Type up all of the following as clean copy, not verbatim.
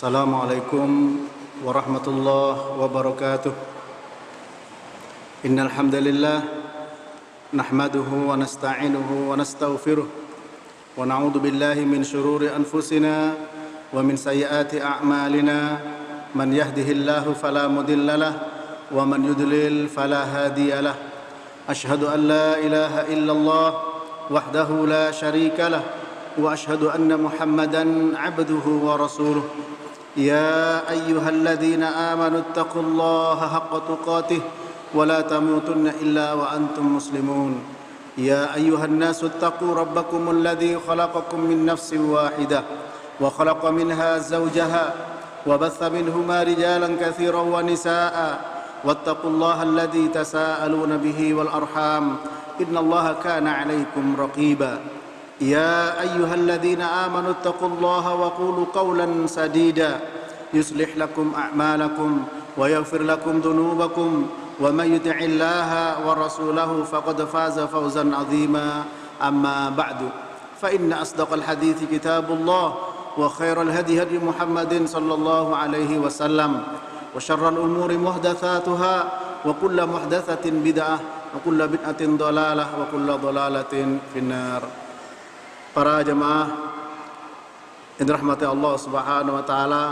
Assalamualaikum warahmatullahi wabarakatuh. Innal hamdalillah nahmaduhu wa nasta'inuhu wa nastaghfiruh wa na'udzu billahi min shururi anfusina wa min sayyiati a'malina. Man yahdihillahu fala mudhillalah wa man yudlil fala hadiyalah. Ashhadu an la ilaha illallah wahdahu la syarikalah wa ashhadu anna Muhammadan 'abduhu wa rasuluh. Ya ayyuhalladzina amanu taqullaha haqqa tuqatih wa la tamutunna illa wa antum muslimun. Ya ayyuhan nasu taqu rabbakumul ladzi khalaqakum min nafsin wahidah wa khalaqa minha zawjaha wa batha minhuma rijalan katsiran wa nisaa'a wattaqullaha alladzi tasaaluna bihi wal arham innallaha kana 'alaikum raqiba. يا أيها الذين آمنوا اتقوا الله وقولوا قولا سديدا يصلح لكم أعمالكم ويغفر لكم ذنوبكم ومن يطع الله ورسوله فقد فاز فوزا عظيما. أما بعد فإن أصدق الحديث كتاب الله وخير الهدي هدي محمد صلى الله عليه وسلم وشر الأمور محدثاتها وكل محدثة بدعة وكل بدعة ضلالة وكل ضلالة في النار. Para jemaah yang dirahmati Allah Subhanahu wa taala,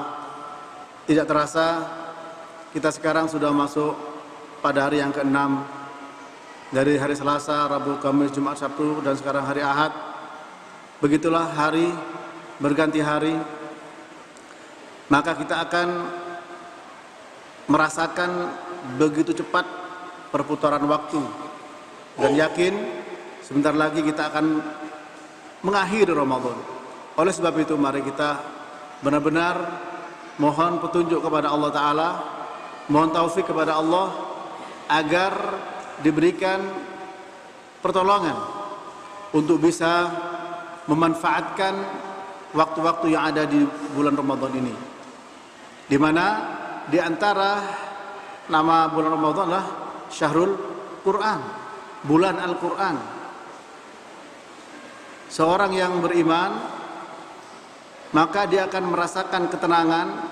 tidak terasa kita sekarang sudah masuk pada hari yang ke-6 dari hari Selasa, Rabu, Kamis, Jumat, Sabtu, dan sekarang hari Ahad. Begitulah hari berganti hari, maka kita akan merasakan begitu cepat perputaran waktu, dan yakin sebentar lagi kita akan mengakhiri Ramadan. Oleh sebab itu mari kita benar-benar mohon petunjuk kepada Allah Ta'ala, mohon taufik kepada Allah agar diberikan pertolongan untuk bisa memanfaatkan waktu-waktu yang ada di bulan Ramadan ini, di mana di antara nama bulan Ramadan adalah Syahrul Quran, bulan Al-Quran. Seorang yang beriman, maka dia akan merasakan ketenangan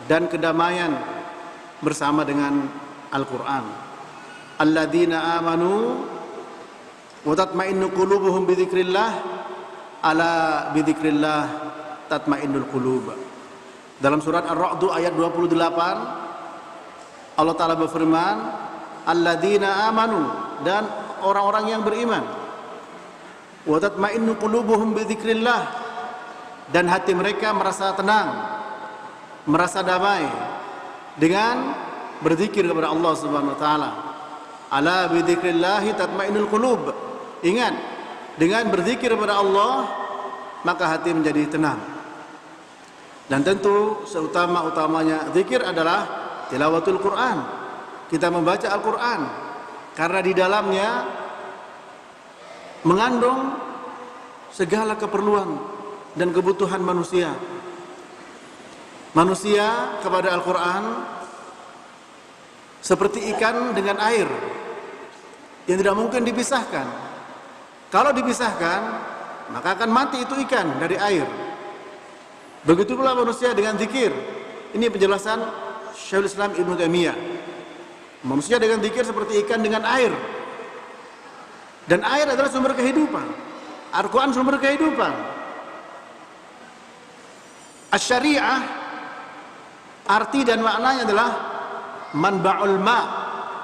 dan kedamaian bersama dengan Al-Quran. Alladzina amanu wa tatma'innu qulubuhum bi dzikrillah, ala bi dzikrillah tatma'innul qulub. Dalam surat Ar-Ra'd ayat 28 Allah Ta'ala berfirman, alladzina amanu, dan orang-orang yang beriman, wa tatma'innu qulubuhum bi dzikrillah, dan hati mereka merasa tenang, merasa damai dengan berzikir kepada Allah Subhanahu wa taala. Ala bi dzikrillah tatma'innul qulub. Ingat, dengan berzikir kepada Allah maka hati menjadi tenang. Dan tentu seutama-utamanya zikir adalah tilawatul Quran. Kita membaca Al-Quran karena di dalamnya mengandung segala keperluan dan kebutuhan manusia. Manusia kepada Al-Quran seperti ikan dengan air yang tidak mungkin dipisahkan. Kalau dipisahkan, maka akan mati itu ikan dari air. Begitu pula manusia dengan zikir. Ini penjelasan Syekhul Islam Ibnu Taimiyah. Manusia dengan zikir seperti ikan dengan air. Dan air adalah sumber kehidupan. Al-Quran sumber kehidupan. Asy-syari'ah arti dan maknanya adalah manba'ul ma',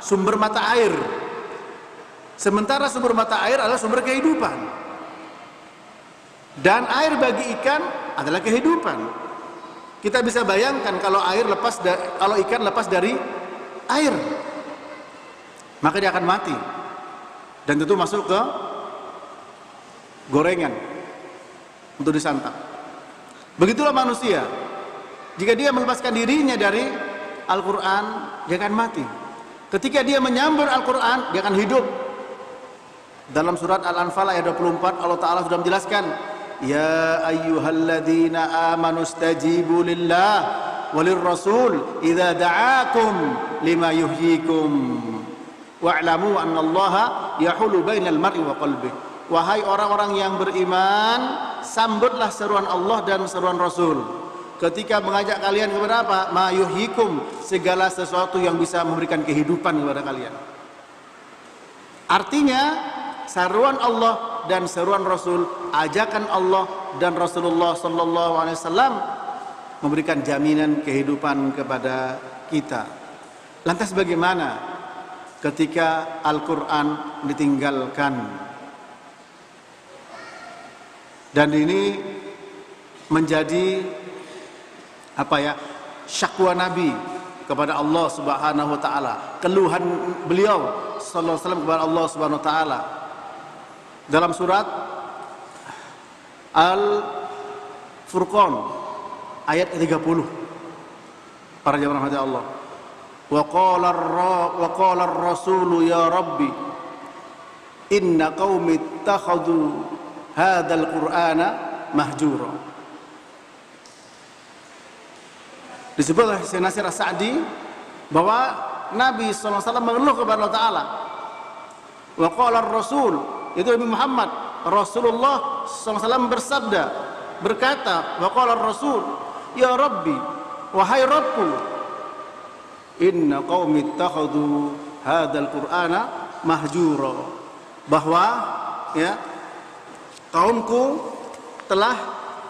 sumber mata air. Sementara sumber mata air adalah sumber kehidupan. Dan air bagi ikan adalah kehidupan. Kita bisa bayangkan kalau ikan lepas dari air, maka dia akan mati. Dan tentu masuk ke gorengan untuk disantap. Begitulah manusia. Jika dia melepaskan dirinya dari Al-Quran, dia akan mati. Ketika dia menyambut Al-Quran, dia akan hidup. Dalam surat Al-Anfal ayat 24 Allah Ta'ala sudah menjelaskan, ya ayyuhalladzina amanu stajibu lillah walir rasul idza da'akum lima yuhyikum wa'lamu annallaha yahulu bainal mar'i wa qalbi. Wahai orang-orang yang beriman, sambutlah seruan Allah dan seruan Rasul ketika mengajak kalian kepada apa? Ma yuhyikum, segala sesuatu yang bisa memberikan kehidupan kepada kalian. Artinya seruan Allah dan seruan Rasul, ajakan Allah dan Rasulullah sallallahu alaihi wasallam memberikan jaminan kehidupan kepada kita. Lantas bagaimana ketika Al-Qur'an ditinggalkan? Dan ini menjadi syakwa Nabi kepada Allah Subhanahu wa taala, keluhan beliau sallallahu alaihi wasallam kepada Allah Subhanahu wa taala. Dalam surat Al-Furqan ayat 30, para jamaah rahmati Allah, wa qala ar-rasul ya rabbi inna qaumi ittakhadhu hadzal qur'ana mahjura. Disebut oleh Syekh Nasir As-Sa'di bahwa Nabi sallallahu alaihi wasallam mengeluh kepada Allah taala. Wa qala ar-rasul, itu Nabi Muhammad, Rasulullah sallallahu alaihi wasallam bersabda, berkata, wa qala ar-rasul ya rabbi, wahai Rabbku, inna qaumi ittakhadhu hadzal qur'ana mahjura, bahwa kaumku telah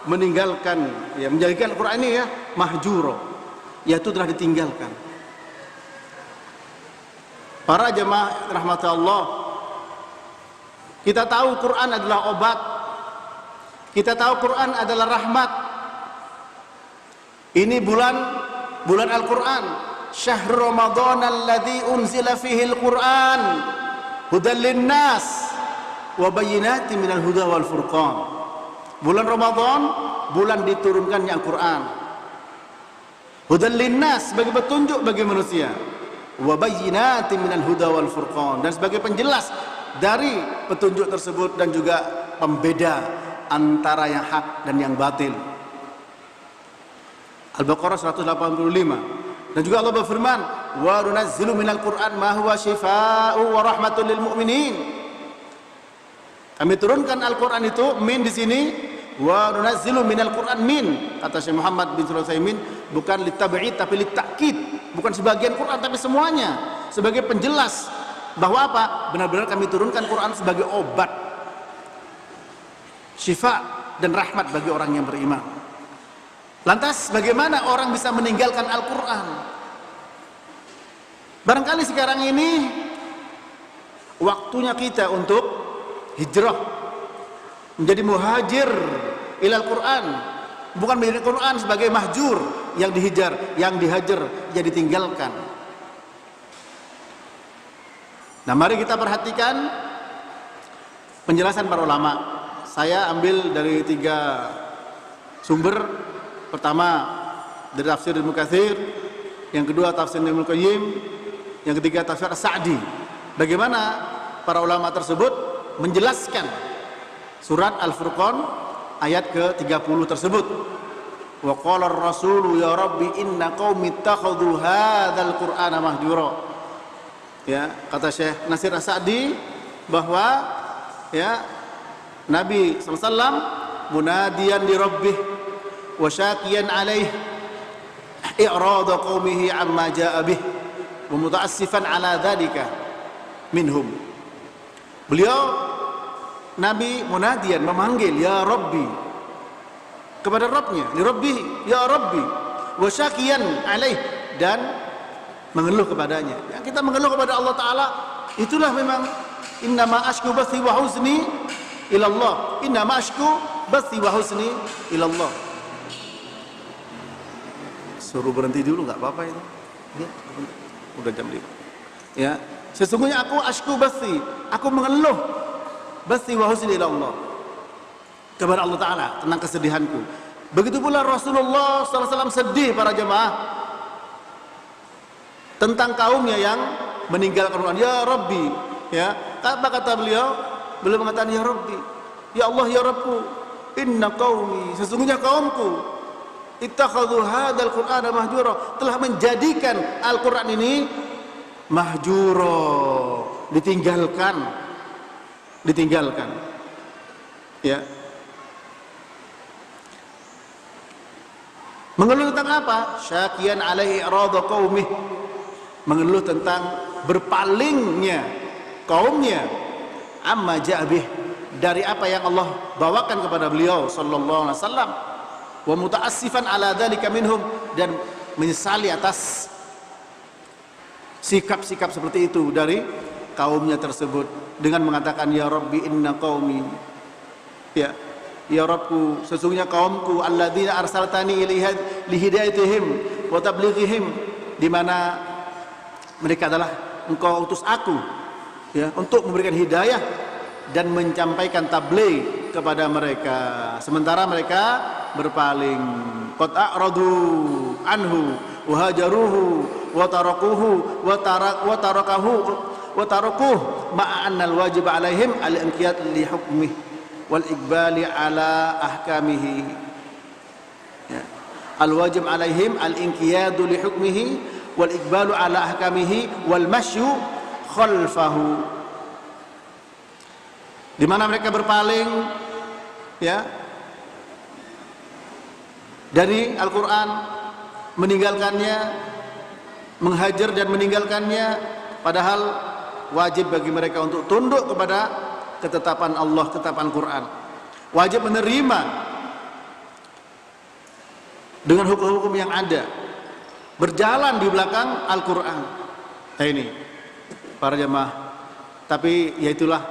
meninggalkan, menjadikan Al-Qur'an ini mahjura, yaitu telah ditinggalkan. Para jemaah rahmat Allah, kita tahu Quran adalah obat, kita tahu Quran adalah rahmat. Ini bulan Al-Quran, syahrul Ramadan alladzi unzila fihi Al-Quran hudan linnas wa bayyinatin minal huda wal furqan. Bulan Ramadan, bulan diturunkannya Al-Quran, hudan linnas, sebagai petunjuk bagi manusia, wa bayyinatin minal huda wal furqan, dan sebagai penjelas dari petunjuk tersebut dan juga pembeda antara yang hak dan yang batil. Al-Baqarah 185. Dan juga Allah berfirman, wa nunazzilu minal Qur'an ma huwa syifaa'u wa rahmatul lil mu'minin. Kami turunkan Al-Qur'an itu, min di sini, wa nunazzilu minal Qur'an, min, kata Syekh Muhammad bin Shalih Al-Utsaimin, bukan litab'id tapi litakid, bukan sebagian Qur'an tapi semuanya, sebagai penjelas bahwa apa? Benar-benar kami turunkan Quran sebagai obat, syifa dan rahmat bagi orang yang beriman. Lantas bagaimana orang bisa meninggalkan Al-Quran? Barangkali sekarang ini waktunya kita untuk hijrah, menjadi muhajir ilal Quran, bukan menjadi Quran sebagai mahjur, yang dihajar, yang ditinggalkan. Nah, mari kita perhatikan penjelasan para ulama. Saya ambil dari 3 sumber. Pertama dari tafsir Ibnu Katsir, yang kedua tafsir Ibnu Qayyim, yang ketiga tafsir As-Sa'di. Bagaimana para ulama tersebut menjelaskan surat Al-Furqan ayat ke-30 tersebut. Wa qala ar-rasulu ya rabbi inna qaumi ittakhadhu hadzal qur'ana mahjura. Ya, kata Syekh Nasir As-Sa'di bahwa Nabi sallallahu alaihi wasallam munadiyan li rabbih wa syakiyan alaih i'rada qaumihi amma jaa bih wa muta'assifan ala dzalika minhum. Beliau Nabi munadiyan, memanggil ya Rabbi, kepada Rabbnya, li Rabbi, ya Rabbi, wa syakiyan alaih, dan mengeluh kepadanya. Ya, kita mengeluh kepada Allah Ta'ala, itulah memang innama ashku bathi wa huzni ilallah, innama ashku bathi wa huzni ilallah. Suruh berhenti dulu, nggak apa-apa itu ya, udah jam 5 ya. Sesungguhnya aku ashku bathi, aku mengeluh bathi wa huzni ilallah, kepada Allah Ta'ala tentang kesedihanku. Begitu pula Rasulullah SAW sedih, para jemaah, tentang kaumnya yang meninggalkan Quran. Ya Rabbi, ya, apa kata beliau? Beliau mengatakan ya Rabbi, ya Allah, ya Rabbku, inna qaumi, sesungguhnya kaumku, ittakhadhu hadzal qur'ana mahjura, telah menjadikan Al-Qur'an ini mahjura, ditinggalkan. Ya. Mengeluh tentang apa? Syakian alaihi irada qaumih. Mengeluh tentang berpalingnya kaumnya amma ja'bih, dari apa yang Allah bawakan kepada beliau sallallahu alaihi wasallam, wa muta'assifan ala dzalika minhum, dan menyesali atas sikap-sikap seperti itu dari kaumnya tersebut, dengan mengatakan ya Rabbi inna qaumi, ya Rabbku, sesungguhnya kaumku, alladzina arsaltani ilaiha lihidayatihim wa tablighihim, di mana mereka adalah engkau utus aku untuk memberikan hidayah dan menyampaikan tabligh kepada mereka, sementara mereka berpaling. Qad a'radu anhu wa hajaruhu wa tarakuhu wa tarakuh ma'anna al-wajib alaihim al-inqiyad li hukmih wal iqbali ala ahkamihi. Al-wajib alaihim al-inqiyadu li hukmihi wal iqbalu ala ahkamihi wal masyu khalfahu, di mana mereka berpaling dari Al-Quran, meninggalkannya, menghajar dan meninggalkannya, padahal wajib bagi mereka untuk tunduk kepada ketetapan Allah, ketetapan Quran, wajib menerima dengan hukum-hukum yang ada, berjalan di belakang Al-Quran. Nah ini para jemaah, tapi ya itulah,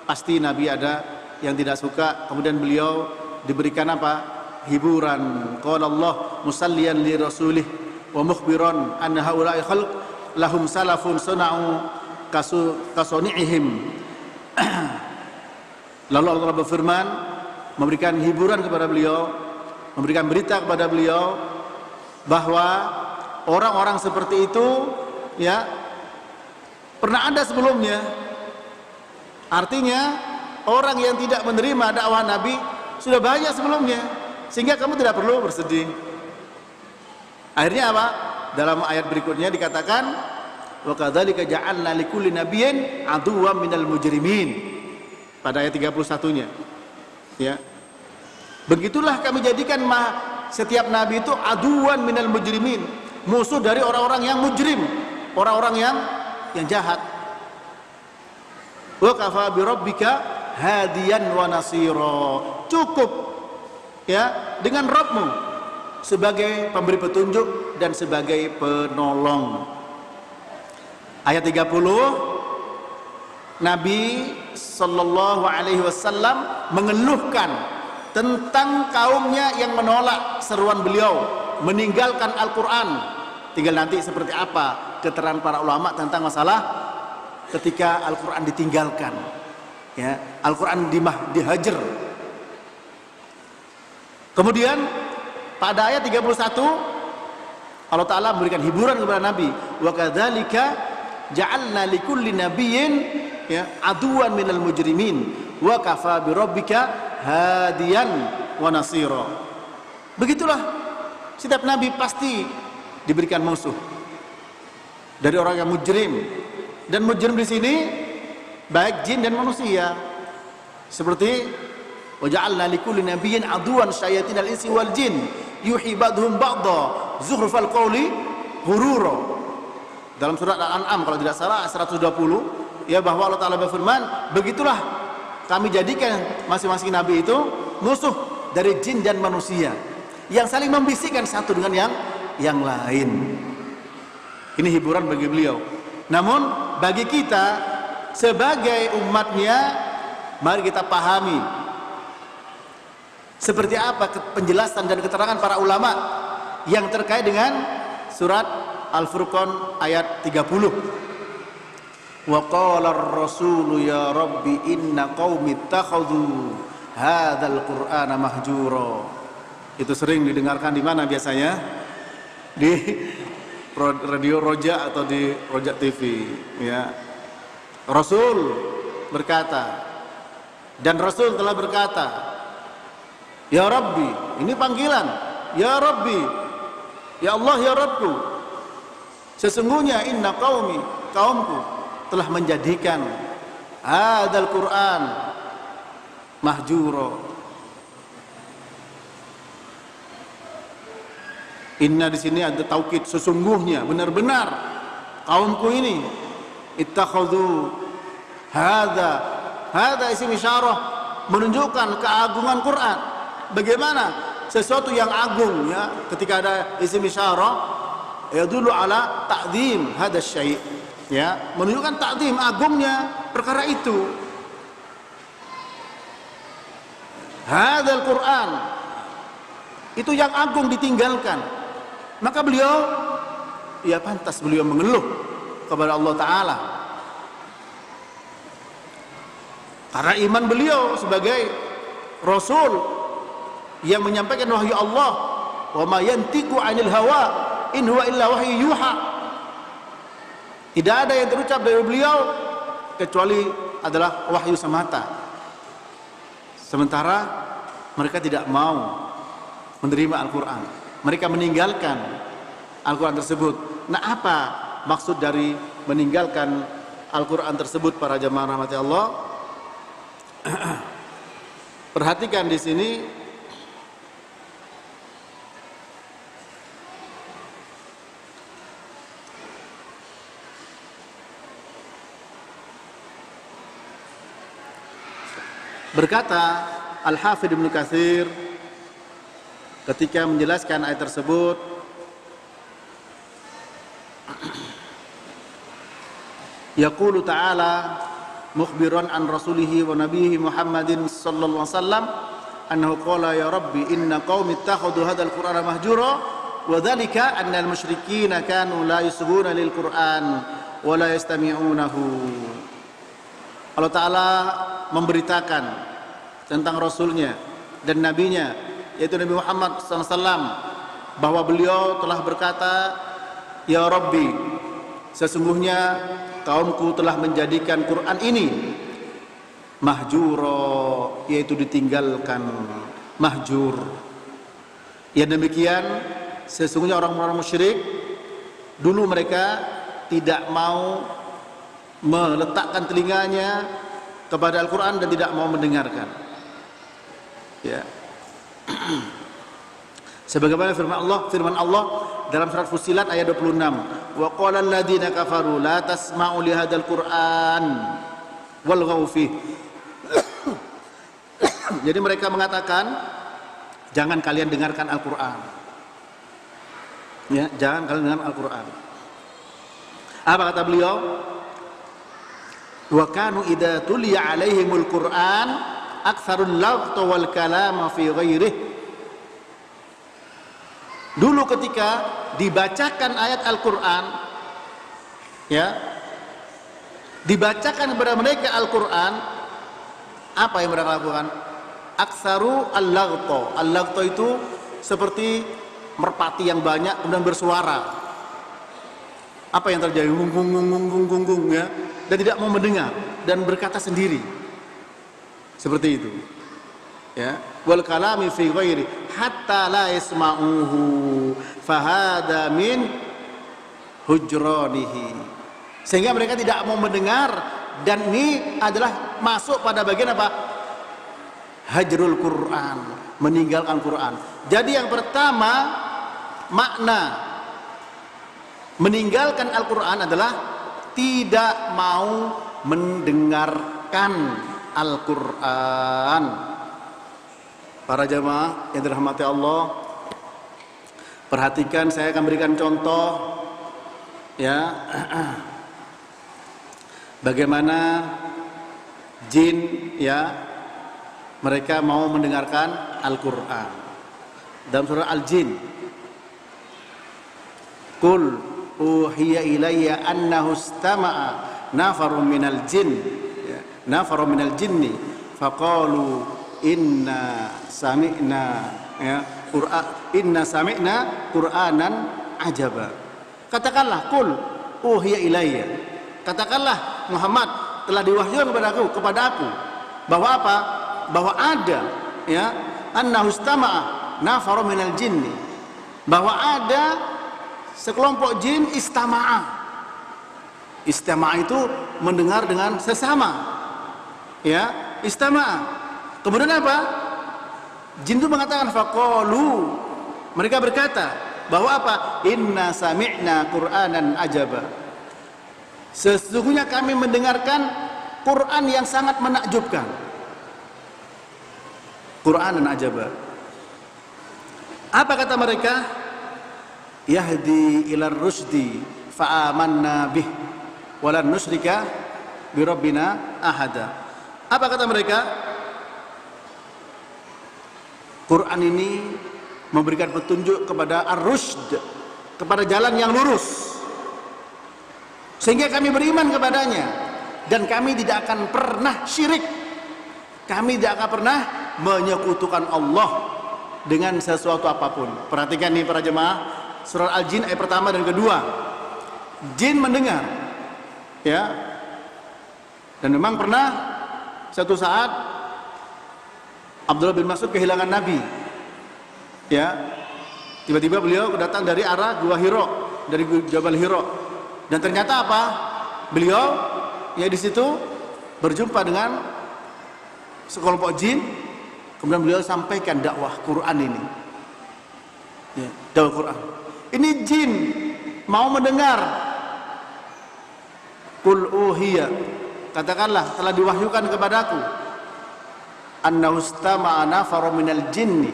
pasti Nabi ada yang tidak suka, kemudian beliau diberikan apa? Hiburan. Qala Allah musalliyan li rasulih wa mukhbiran anna haula'i khalq lahum salafun sana'u kasoni'ihim. Lalu Allah berfirman, memberikan hiburan kepada beliau, memberikan berita kepada beliau bahwa orang-orang seperti itu pernah ada sebelumnya. Artinya orang yang tidak menerima dakwah Nabi sudah banyak sebelumnya, sehingga kamu tidak perlu bersedih. Akhirnya apa? Dalam ayat berikutnya dikatakan, wa kadzalika ja'alna likulli nabiyyin aduwwan minal mujrimin. Pada ayat 31-nya. Begitulah kami jadikan setiap nabi itu aduwwan minal mujrimin, musuh dari orang-orang yang mujrim, orang-orang yang jahat. Wa kafa bi rabbika hadiyan wa nasira. Cukup dengan Rabbmu sebagai pemberi petunjuk dan sebagai penolong. Ayat 30, Nabi sallallahu alaihi wasallam mengeluhkan tentang kaumnya yang menolak seruan beliau, meninggalkan Al-Quran. Tinggal nanti seperti apa keterangan para ulama tentang masalah ketika Al-Quran ditinggalkan, Al-Quran dihajar. Kemudian pada ayat 31 Allah Ta'ala memberikan hiburan kepada Nabi, wa kadzalika ja'alna likulli nabiyyin aduwan minal mujrimin wa kafa bi rabbika hadiyan wa nasira. Begitulah, setiap nabi pasti diberikan musuh dari orang yang mujrim. Dan mujrim di sini baik jin dan manusia. Seperti wa ja'alna likulli nabiyyin aduwan syayatinal insi wal jin yuhi ba'dhum ba'dha zukhrufal qawli ghurura. Dalam surat Al-An'am kalau tidak salah 120, bahwa Allah Ta'ala berfirman, begitulah kami jadikan masing-masing nabi itu musuh dari jin dan manusia, yang saling membisikkan satu dengan yang lain. Ini hiburan bagi beliau. Namun bagi kita sebagai umatnya, mari kita pahami seperti apa penjelasan dan keterangan para ulama yang terkait dengan surat Al-Furqan ayat 30. Wa qala ar-rasulu ya rabbi inna qaumi ittakhadhu hadzal qur'ana mahjura. Itu sering didengarkan di mana biasanya? Di radio Roja atau di Roja TV, Rasul berkata, dan Rasul telah berkata, ya Rabbi, ini panggilan, ya Rabbi, ya Allah, ya Rabbku, sesungguhnya inna qaumi, kaumku telah menjadikan hadzal Qur'an mahjura. Inna di sini ada taukid, sesungguhnya, benar-benar kaumku ini ittakhadhu hadza isim isyarah, menunjukkan keagungan Quran. Bagaimana sesuatu yang agung, ya, ketika ada isim isyarah yadullu ala ta'zim hadza syai', ya, menunjukkan ta'zim, agungnya perkara itu. Hadzal Quran, itu yang agung ditinggalkan. Maka beliau, ya pantas beliau mengeluh kepada Allah Ta'ala, karena iman beliau sebagai Rasul yang menyampaikan wahyu Allah. Wa ma yantiqu 'anil hawa in huwa illa wahyu yuha. Tidak ada yang terucap dari beliau kecuali adalah wahyu semata. Sementara mereka tidak mau menerima Al-Quran, mereka meninggalkan Al-Quran tersebut. Nah, apa maksud dari meninggalkan Al-Quran tersebut, para jamaah rahmati Allah? Perhatikan di sini, berkata Al-Hafidz Ibnu Katsir ketika menjelaskan ayat tersebut, yaqulu ta'ala mukhbiran an rasulihi wa nabiyhi Muhammadin sallallahu alaihi wasallam annahu qala ya rabbi inna qaumi ittakhadhu hadzal qur'ana mahjura wa dzalika anna al-musyrikeena kanu la yusghuna lil qur'an wa la yastami'unahu. Allah Ta'ala memberitakan tentang Rasulnya dan Nabinya, yaitu Nabi Muhammad SAW, bahwa beliau telah berkata, ya Rabbi, sesungguhnya kaumku telah menjadikan Quran ini mahjuro, yaitu ditinggalkan, mahjur. Ya demikian, sesungguhnya orang-orang musyrik dulu mereka tidak mau meletakkan telinganya kepada Al-Quran dan tidak mau mendengarkan, ya. Sebagaimana firman Allah dalam surat Fussilat ayat 26, wa qala alladziina kafaru la tasma'u li hadzal qur'an walghaw fihi. Jadi mereka mengatakan, jangan kalian dengarkan Al-Qur'an, ya, jangan kalian dengarkan Al-Qur'an. Apa kata beliau? Wa kanu idza tuliya alaihimul Qur'an aktsarul laght wal kalama fi ghairihi. Dulu ketika dibacakan ayat Al-Qur'an, ya, dibacakan kepada mereka Al-Qur'an, apa yang mereka lakukan? Aktsaru al-laght. Al-laght itu seperti merpati yang banyak kemudian bersuara. Apa yang terjadi? Gung, ya, dan tidak mau mendengar dan berkata sendiri. Seperti itu. Ya, wal kalami fi ghairi hatta la yasma'uhu fahada min hujranihi. Sehingga mereka tidak mau mendengar, dan ini adalah masuk pada bagian apa? Hajrul Quran, meninggalkan Quran. Jadi yang pertama, makna meninggalkan Al-Quran adalah tidak mau mendengarkan Al-Quran. Para jamaah yang dirahmati Allah, perhatikan, saya akan berikan contoh, ya, bagaimana jin, ya, mereka mau mendengarkan Al-Quran. Dalam surah Al-Jin, qul uhiya ilayya annahu istama'a nafarun minal jin, ya, nafarun minal jinni faqalu inna sami'na, ya, inna sami'na qur'anan ajaba. Katakanlah, qul uhiya ilayya, katakanlah Muhammad, telah diwahyukan kepada aku bahwa apa? Bahwa ada, ya, annahu istama'a nafarun minal jinni, bahwa ada sekelompok jin istama'a. Istama'a itu mendengar dengan sesama, ya, istama'a. Kemudian apa? Jin itu mengatakan faqalu, mereka berkata, bahwa apa? Inna sami'na Qur'anan ajaba. Sesungguhnya kami mendengarkan Quran yang sangat menakjubkan. Qur'anan ajaba. Apa kata mereka? Yahdi ilar rusdi fa'amanna bih walan nusyrika birabbina ahada. Apa kata mereka? Quran ini memberikan petunjuk kepada ar-rusyd, kepada jalan yang lurus, sehingga kami beriman kepadanya dan kami tidak akan pernah syirik, kami tidak akan pernah menyekutukan Allah dengan sesuatu apapun. Perhatikan nih para jemaah, surah Al-Jin ayat pertama dan kedua. Jin mendengar, ya, dan memang pernah satu saat Abdullah bin Mas'ud kehilangan Nabi, ya, tiba-tiba beliau datang dari arah Gua Hiro, dari Jabal Hiro, dan ternyata apa? Beliau ya di situ berjumpa dengan sekelompok jin, kemudian beliau sampaikan dakwah Quran ini, ya, dakwah Quran. Ini jin mau mendengar. Qul uhiya, katakanlah telah diwahyukan kepadaku, annahu istama'a nafaru minal jinni,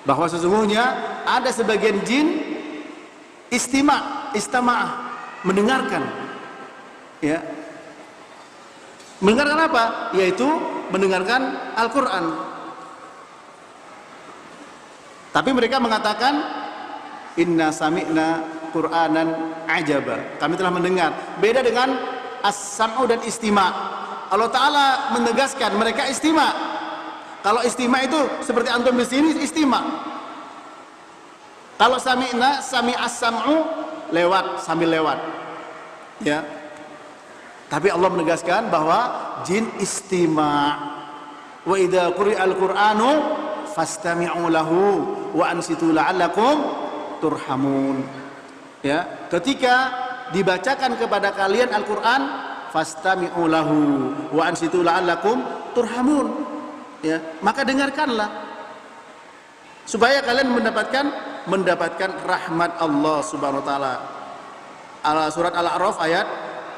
bahwa sesungguhnya ada sebagian jin istama'a, mendengarkan, ya, mendengarkan apa? Yaitu mendengarkan Al-Quran. Tapi mereka mengatakan inna sami'na Qur'anan ajaba, kami telah mendengar. Beda dengan as-sam'u dan istima'. Allah Ta'ala menegaskan mereka istima'. Kalau istima' itu seperti antum di sini istima'. Kalau sami'na, sami'as sam'u, lewat, sambil lewat, ya. Tapi Allah menegaskan bahwa jin istima'. Wa idza quri'al Qur'anu fastami'u lahu wa ansitu la'allakum turhamun. Ya, ketika dibacakan kepada kalian Al-Qur'an, fastami'u lahu wa ansitu la'allakum turhamun, ya, maka dengarkanlah supaya kalian mendapatkan rahmat Allah Subhanahu wa taala. Surat Al-A'raf ayat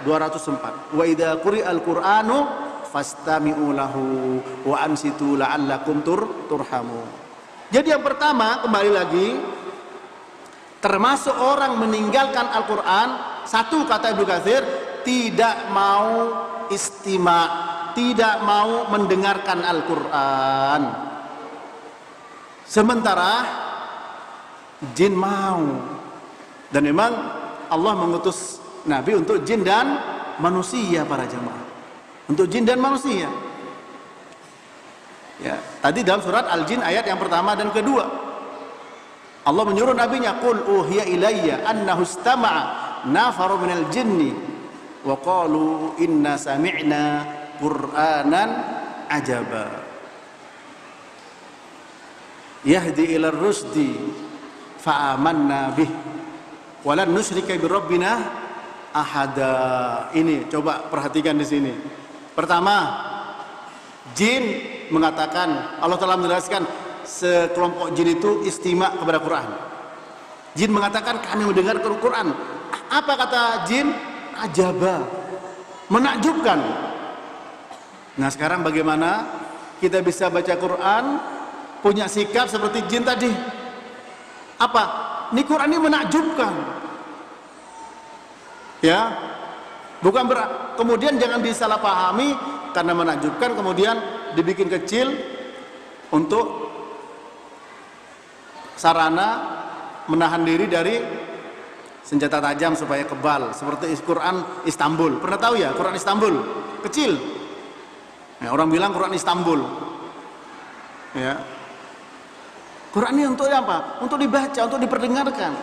204. Wa idza quri'al Qur'anu fastami'u lahu wa ansitu la'allakum turhamun. Jadi yang pertama, kembali lagi, termasuk orang meninggalkan Al-Quran, satu kata Ibnu Katsir, tidak mau istima', tidak mau mendengarkan Al-Quran. Sementara jin mau. Dan memang Allah mengutus Nabi untuk jin dan manusia para jemaah. Untuk jin dan manusia. Ya, tadi dalam surat Al-Jin ayat yang pertama dan kedua, Allah menyuruh nabinya, qul uhiya ilayya annahu istama'a nafaru minal jinni wa qalu inna sami'na Qur'anan ajaba yahdi ila rusdi fa'amanna bih walan nusyrika birabbina ahada. Ini coba perhatikan di sini. Pertama, jin mengatakan, Allah telah menjelaskan sekelompok jin itu istima' kepada Quran. Jin mengatakan kami mendengarkan Quran. Apa kata jin? Ajaba, menakjubkan. Nah sekarang bagaimana kita bisa baca Quran punya sikap seperti jin tadi? Apa? Ini Quran ini menakjubkan, ya, bukan kemudian jangan disalahpahami karena menakjubkan kemudian dibikin kecil untuk sarana menahan diri dari senjata tajam supaya kebal, seperti Quran Istanbul. Pernah tahu ya Quran Istanbul? Kecil. Ya, orang bilang Quran Istanbul. Ya. Quran ini untuk apa? Untuk dibaca, untuk diperdengarkan.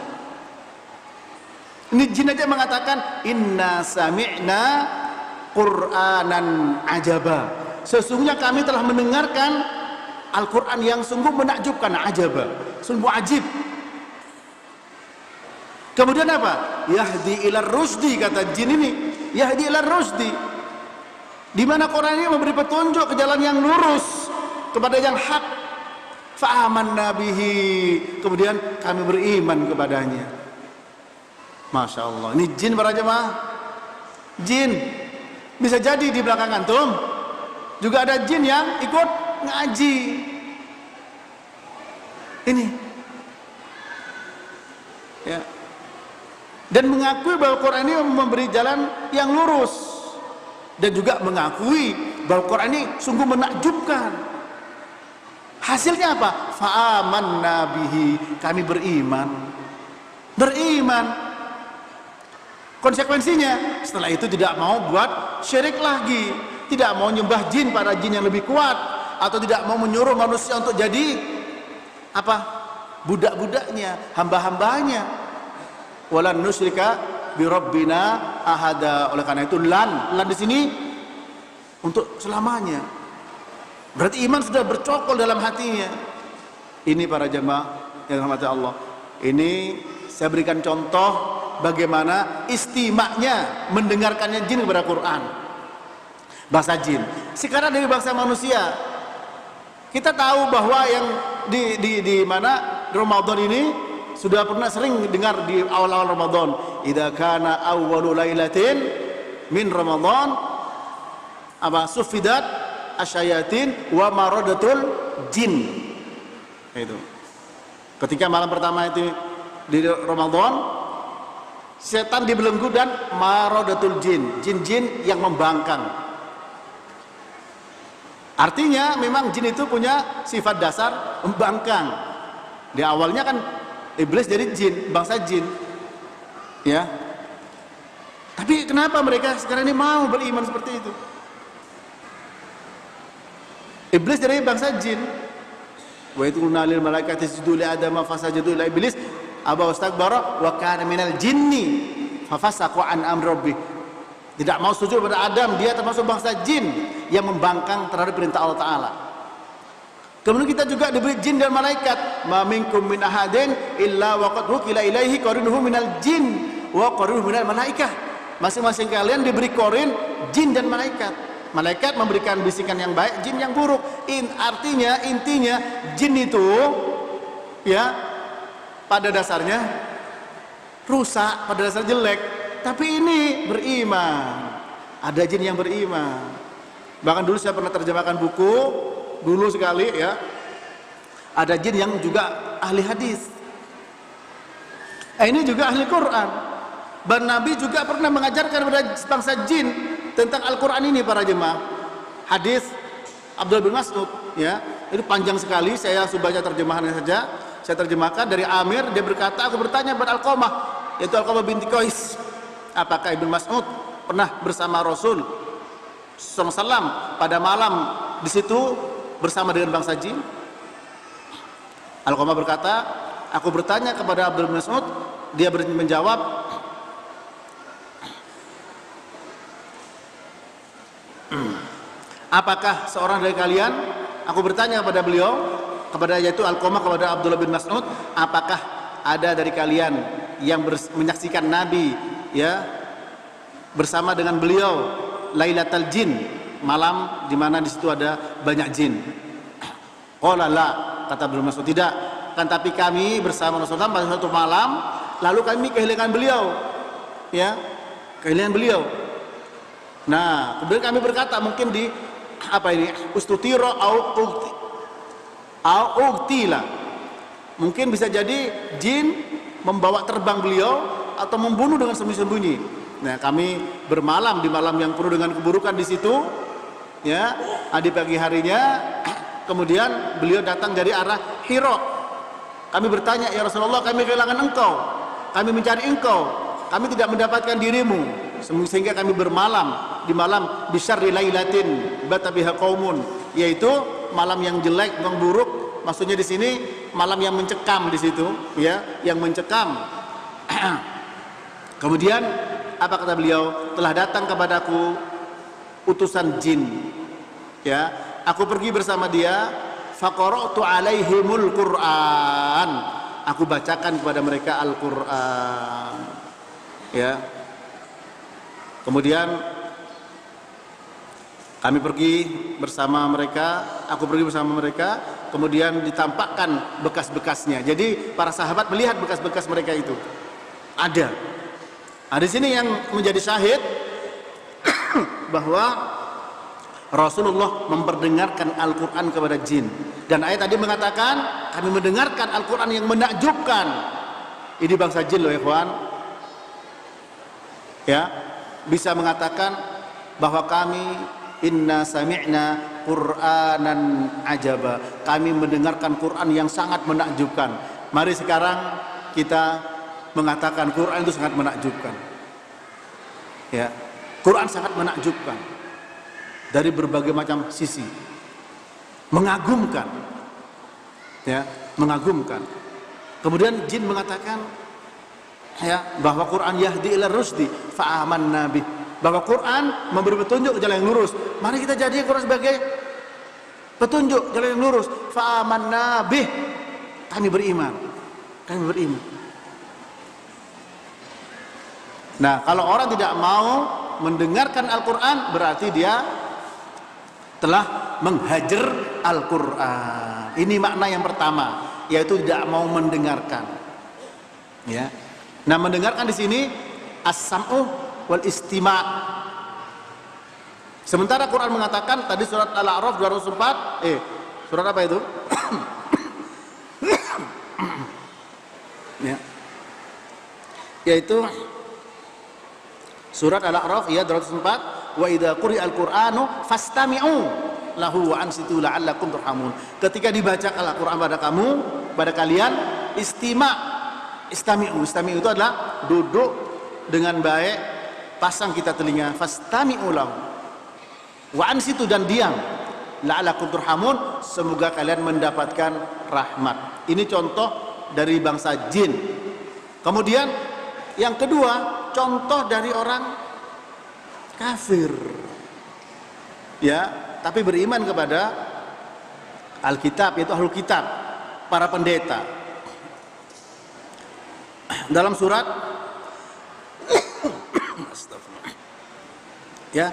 Ini jin aja mengatakan inna sami'na Qur'anan ajaba. Sesungguhnya kami telah mendengarkan Al-Quran yang sungguh menakjubkan, ajaba, sungguh ajib. Kemudian apa? Yahdi ila rusdi, kata jin ini. Yahdi ila rusdi, di mana Quran ini memberi petunjuk ke jalan yang lurus, kepada yang hak. Fa'amanna bihi, kemudian kami beriman kepadanya. Masya Allah, ini jin para jemaah. Jin. Bisa jadi di belakang antum juga ada jin yang ikut ngaji. Ini ya. Dan mengakui bahwa Quran ini memberi jalan yang lurus, dan juga mengakui bahwa Quran ini sungguh menakjubkan. Hasilnya apa? Fa'amanna bihi, kami beriman. Konsekuensinya setelah itu tidak mau buat syirik lagi, tidak mau nyembah jin, para jin yang lebih kuat, atau tidak mau menyuruh manusia untuk jadi apa? Budak-budaknya, hamba-hambanya. Walan nusyrika bi rabbina ahada. Oleh karena itu lan di sini untuk selamanya. Berarti iman sudah bercokol dalam hatinya. Ini para jemaah yang dirahmati Allah. Ini saya berikan contoh bagaimana istimanya mendengarkannya jin kepada Quran, bahasa jin. Sekarang dari bangsa manusia, kita tahu bahwa yang di mana Ramadan ini sudah pernah sering dengar di awal-awal Ramadan, idza kana awwalu lailatin min Ramadan apa sufidat asyayatin wa maradatul jin. Itu ketika malam pertama itu di Ramadan, setan dibelenggu dan maradatul jin, jin-jin yang membangkang. Artinya memang jin itu punya sifat dasar membangkang. Di awalnya kan iblis dari jin, bangsa jin, ya. Tapi kenapa mereka sekarang ini mau beriman seperti itu? Iblis dari bangsa jin. Wa idhulna lil malaikati isjudu li adama fasajadu ila iblis aba wastakbara wa kana minal jinni fafasaqa an amri rabbih. Tidak mau sujud kepada Adam, dia termasuk bangsa jin yang membangkang terhadap perintah Allah Ta'ala. Kemudian kita juga diberi jin dan malaikat. Ma minkum min ahadin illa waqad wukila ilaihi qarinuhu minal jin wa qarinuhu minal malaikah. Masing-masing kalian diberi korin jin dan malaikat. Malaikat memberikan bisikan yang baik, jin yang buruk. Artinya, intinya jin itu ya pada dasarnya rusak, pada dasar jelek. Tapi ini beriman. Ada jin yang beriman. Bahkan dulu saya pernah terjemahkan buku dulu sekali ya. Ada jin yang juga ahli hadis. Ini juga ahli Quran. Dan Nabi juga pernah mengajarkan kepada bangsa jin tentang Al-Quran ini para jemaah. Hadis Abdullah bin Mas'ud ya. Ini panjang sekali, saya baca terjemahannya saja. Saya terjemahkan dari Amir, dia berkata, aku bertanya kepada Alqamah, yaitu Alqamah binti Qais, apakah Ibnu Mas'ud pernah bersama Rasul SAW pada malam di situ bersama dengan bangsa jin? Alqamah berkata, aku bertanya kepada Abdullah bin Mas'ud, dia menjawab, apakah seorang dari kalian, aku bertanya kepada beliau, kepada yaitu Alqamah kepada Abdullah bin Mas'ud, apakah ada dari kalian yang menyaksikan Nabi ya bersama dengan beliau Lailatul Jin, malam di mana di situ ada banyak jin? Qala la, kata Abdullah bin Mas'ud, tidak, kan tapi kami bersama Rasulullah pada suatu malam lalu kami kehilangan beliau ya, kehilangan beliau. Nah, kemudian kami berkata mungkin di apa ini ustutiro au uktila, mungkin bisa jadi jin membawa terbang beliau atau membunuh dengan sembunyi-sembunyi. Nah, kami bermalam di malam yang penuh dengan keburukan di situ ya. Di pagi harinya kemudian beliau datang dari arah Hira. Kami bertanya, ya Rasulullah, kami kehilangan engkau, kami mencari engkau, kami tidak mendapatkan dirimu, sehingga kami bermalam di malam bisyarri lailatin bata biha qaumun, yaitu malam yang jelek, yang buruk. Maksudnya di sini malam yang mencekam di situ ya, yang mencekam. Kemudian apa kata beliau? Telah datang kepadaku utusan jin ya, aku pergi bersama dia, faqara'tu alaihimul Qur'an, aku bacakan kepada mereka Al-Qur'an ya. Kemudian kami pergi bersama mereka, aku pergi bersama mereka, kemudian ditampakkan bekas-bekasnya. Jadi para sahabat melihat bekas-bekas mereka itu ada. Nah, di sini yang menjadi syahid bahwa Rasulullah memperdengarkan Al-Quran kepada jin. Dan ayat tadi mengatakan kami mendengarkan Al-Quran yang menakjubkan. Ini bangsa jin loh ikhwan, ya, bisa mengatakan bahwa kami inna sami'na Qur'anan ajaba, kami mendengarkan Quran yang sangat menakjubkan. Mari sekarang kita mengatakan Quran itu sangat menakjubkan, ya, Quran sangat menakjubkan dari berbagai macam sisi, mengagumkan, ya, mengagumkan. Kemudian jin mengatakan, ya, bahwa Quran yahdi ila rusdi fa amanna bih, bahwa Quran memberi petunjuk ke jalan yang lurus. Mari kita jadikan Quran sebagai petunjuk jalan yang lurus. Fa amanna bih, kami beriman, kami beriman. Nah, kalau orang tidak mau mendengarkan Al-Quran, berarti dia telah menghajar Al-Quran. Ini makna yang pertama, yaitu tidak mau mendengarkan. Ya. Nah, mendengarkan di sini as-sam'u wal istima'. Sementara Quran mengatakan tadi surat Al-A'raf 204, surat apa itu? Ya. Yaitu surat Al-A'raf ya 204, wa idza quri'al Qur'anu fastami'u lahu wa ansitu la'allakum turhamun. Ketika dibaca Al-Qur'an pada kalian, istami'u itu adalah duduk dengan baik, pasang kita telinga, fastami'u lahu wa ansitu, dan diam, la'allakum turhamun, semoga kalian mendapatkan rahmat. Ini contoh dari bangsa jin. Kemudian yang kedua, contoh dari orang kafir, ya, tapi beriman kepada Alkitab, yaitu Ahlul Kitab, para pendeta. Dalam surat ya,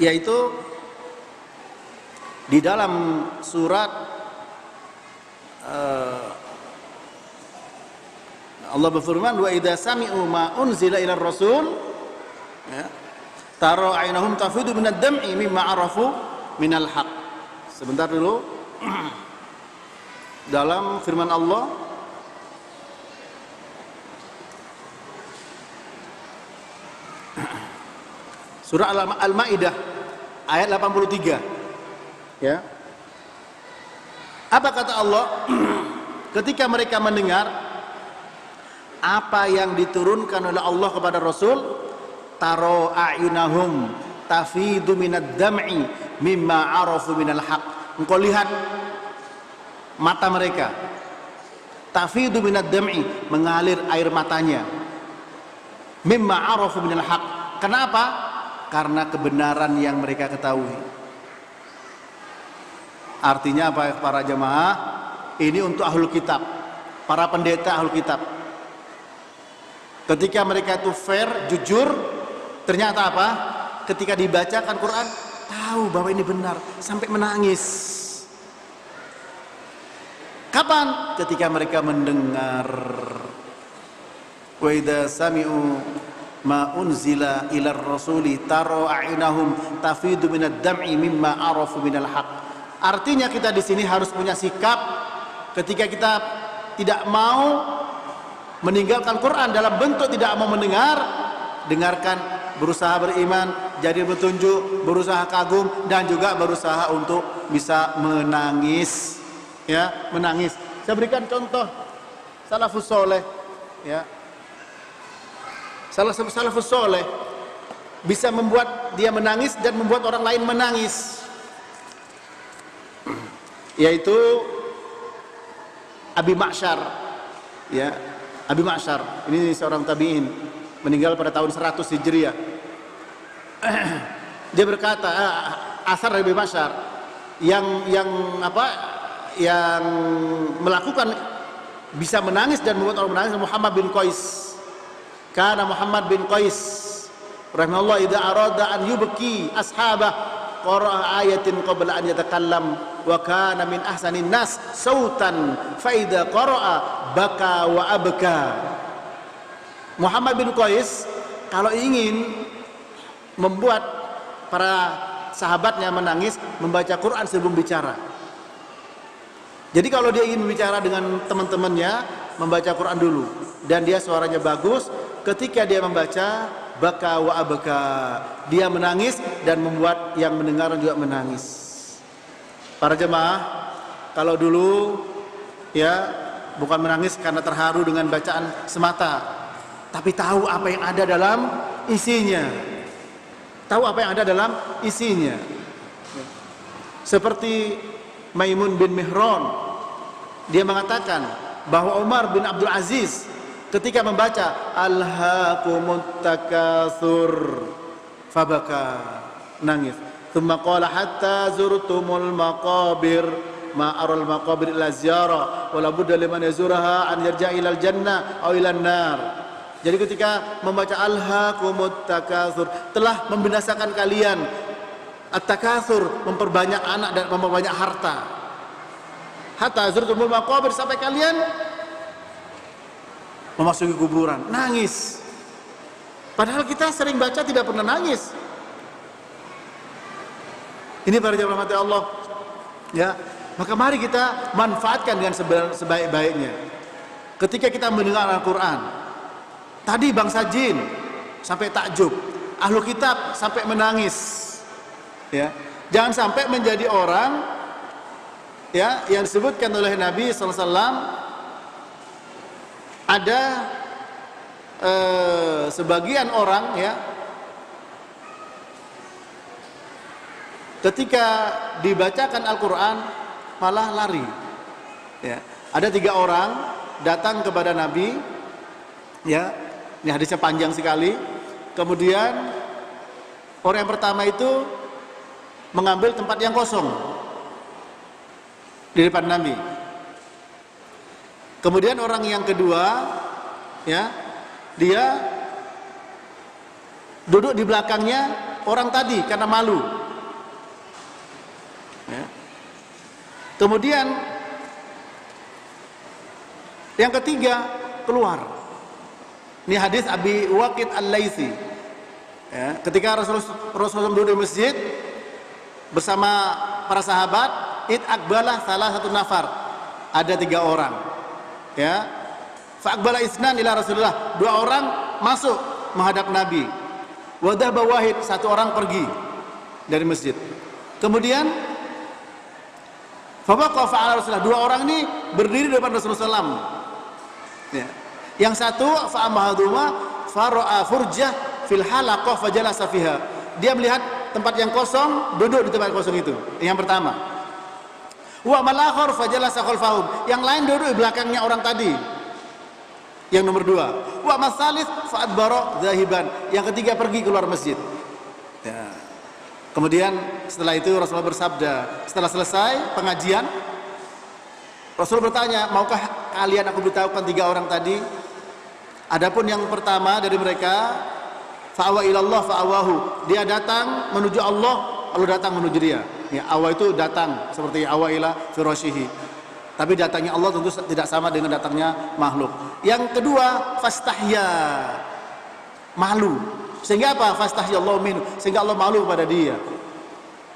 yaitu di dalam surat Allah berfirman, wa idza sami'u ma unzila ila rasul, ya, tara aynahum tafidu minad dam'i mimma arafu minal haq. Sebentar dulu. Dalam firman Allah, surah Al-Maidah ayat 83, ya. Apa kata Allah ketika mereka mendengar apa yang diturunkan oleh Allah kepada Rasul? Taro a'yunahum tafidu minad dam'i mimma arafu minal haq. Engkau lihat mata mereka, tafidu minad dam'i, mengalir air matanya, mimma arafu minal haq. Kenapa? Karena kebenaran yang mereka ketahui. Artinya apa para jemaah? Ini untuk Ahlul Kitab, para pendeta Ahlul Kitab. Ketika mereka itu fair, jujur, ternyata apa? Ketika dibacakan Quran, tahu bahwa ini benar, sampai menangis. Kapan? Ketika mereka mendengar. Wa idza sami'u ma unzila ilar rasuli taro a'yunahum tafidu minad dam'i mimma arafu minal haq. Artinya kita di sini harus punya sikap ketika kita tidak mau meninggalkan Quran dalam bentuk tidak mau mendengar, dengarkan, berusaha beriman, jadi petunjuk, berusaha kagum, dan juga berusaha untuk bisa menangis, ya, menangis. Saya berikan contoh salafus soleh, ya. Salafus soleh bisa membuat dia menangis dan membuat orang lain menangis, yaitu Abi Ma'syar, ya. Abi Ma'syar ini seorang tabi'in, meninggal pada tahun 100 Hijriah. Dia berkata, asar Abi Ma'syar yang melakukan bisa menangis dan membuat orang menangis, Muhammad bin Qais. Karena Muhammad bin Qais rahimahullah idza arada an yubki ashabah qara'a ayatin qabla an yatakallam wa kana min ahsanin nas sautan fa idza qara'a baka wa abka. Muhammad bin Qais kalau ingin membuat para sahabatnya menangis, membaca Quran sebelum bicara. Jadi kalau dia ingin bicara dengan teman-temannya, membaca Quran dulu, dan dia suaranya bagus, ketika dia membaca baka wa abka, dia menangis dan membuat yang mendengar juga menangis. Para jemaah, kalau dulu ya bukan menangis karena terharu dengan bacaan semata, tapi tahu apa yang ada dalam isinya. Tahu apa yang ada dalam isinya. Seperti Maimun bin Mihran, dia mengatakan bahwa Umar bin Abdul Aziz ketika membaca alhaakumut takatsur fabaka, nangis. Tsumma qala hatta zurtumul maqabir ma aral maqabir illa ziyara wa la budda liman yazuraha an yarja ilal jannah aw ilan nar. Jadi ketika membaca alhaakumut takatsur, telah membinasakan kalian at-takatsur, memperbanyak anak dan memperbanyak harta. Hatta zurtumul maqabir, sampai kalian memasuki kuburan, nangis. Padahal kita sering baca tidak pernah nangis. Ini para jemaah Allah, ya. Maka mari kita manfaatkan dengan sebaik-baiknya. Ketika kita mendengar Al-Quran, tadi bangsa jin sampai takjub, ahlu kitab sampai menangis, ya. Jangan sampai menjadi orang, ya, yang disebutkan oleh Nabi SAW. Ada sebagian orang, ya, ketika dibacakan Al-Quran malah lari, ya. Ada 3 orang datang kepada Nabi, ya, ini hadisnya panjang sekali. Kemudian orang yang pertama itu mengambil tempat yang kosong di depan Nabi. Kemudian orang yang kedua, ya, dia duduk di belakangnya orang tadi karena malu, ya. Kemudian yang ketiga keluar. Ini hadis Abi Waqid Al-Laitsi, ya. Ketika Rasulullah duduk di masjid bersama para sahabat, id akbalah salah satu nafar, ada 3 orang, ya. Fa'aqbala isnan ila Rasulullah, 2 orang masuk menghadap Nabi. Wadhaba wahid, 1 orang pergi dari masjid. Kemudian fawaqafa ala Rasulullah, 2 orang ini berdiri di depan Rasulullah SAW, ya. Yang satu fa'amahaduma fara'a furjah fil halaqah fajalasa fiha, dia melihat tempat yang kosong, duduk di tempat kosong itu. Yang pertama. Wa malakhar fajalasa khalfahum, yang lain duduk di belakangnya orang tadi. Yang nomor 2. Wa masalis fa'adbara zahiban, yang ketiga pergi keluar masjid, ya. Kemudian setelah itu Rasulullah bersabda, setelah selesai pengajian, Rasul bertanya, maukah kalian aku beritahukan 3 orang tadi? Adapun yang pertama dari mereka, fa'awa ilallah fa'awahu, dia datang menuju Allah, lalu datang menuju dia. Ya, awa itu datang seperti awa ila firashihi. Tapi datangnya Allah tentu tidak sama dengan datangnya makhluk. Yang kedua, fastahya, malu. Sehingga apa? Fastahya Allah minhu, sehingga Allah malu kepada dia.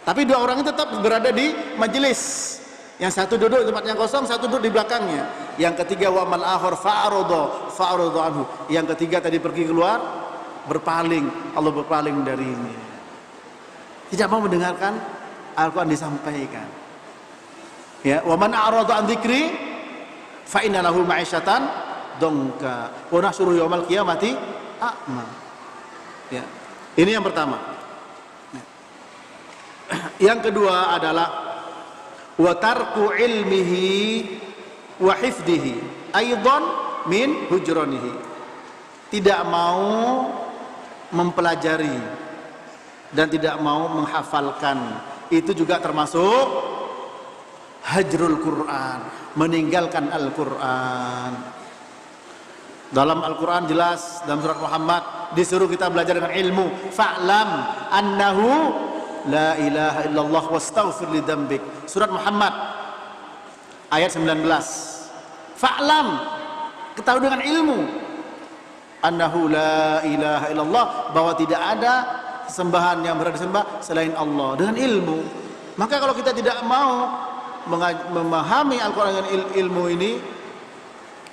Tapi 2 orang itu tetap berada di majelis. Yang satu duduk di tempat yang kosong, satu duduk di belakangnya. Yang ketiga wa mal akhar fa'arada anhu. Yang ketiga tadi pergi keluar, berpaling, Allah berpaling darinya. Tidak mau mendengarkan Al-Quran disampaikan. Ya, wa man a'rada an dzikri fa inna lahu ma'isyatan dongka wa nahsyuru yaumal qiyamati a'ma. Ya. Ini yang pertama. Yang kedua adalah wa tarku ilmihi wa hifdihi aidan min hujranihi. Tidak mau mempelajari dan tidak mau menghafalkan, itu juga termasuk hajrul Quran, meninggalkan Al-Quran. Dalam Al-Quran jelas, dalam surat Muhammad disuruh kita belajar dengan ilmu. Fa'lam annahu la ilaha illallah wastaghfir li dzambik. Surat Muhammad ayat 19. Fa'lam, ketahui dengan ilmu, annahu la ilaha illallah, bahwa tidak ada sembahan yang berhak disembah selain Allah, dengan ilmu. Maka kalau kita tidak mau memahami Al-Quran dengan ilmu ini,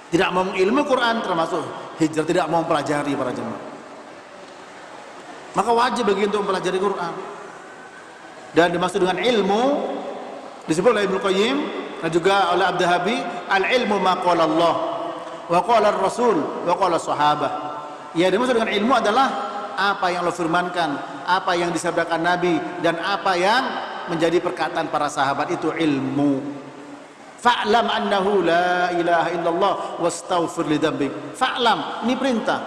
tidak mau ilmu Quran, termasuk hijrah, tidak mau mempelajari para jemaah, maka wajib bagi untuk mempelajari Quran. Dan dimaksud dengan ilmu disebut oleh Ibnu Qayyim dan juga oleh Abd-Dhahabi, al-ilmu ma qala Allah wa qala ar-rasul wa qala sahabah. Ya, dimaksud dengan ilmu adalah apa yang Allah firmankan, apa yang disabdakan Nabi, dan apa yang menjadi perkataan para sahabat, itu ilmu. Fa'lam annahu la ilaha illallah wastaghfir li dzambik. Fa'lam, ini perintah.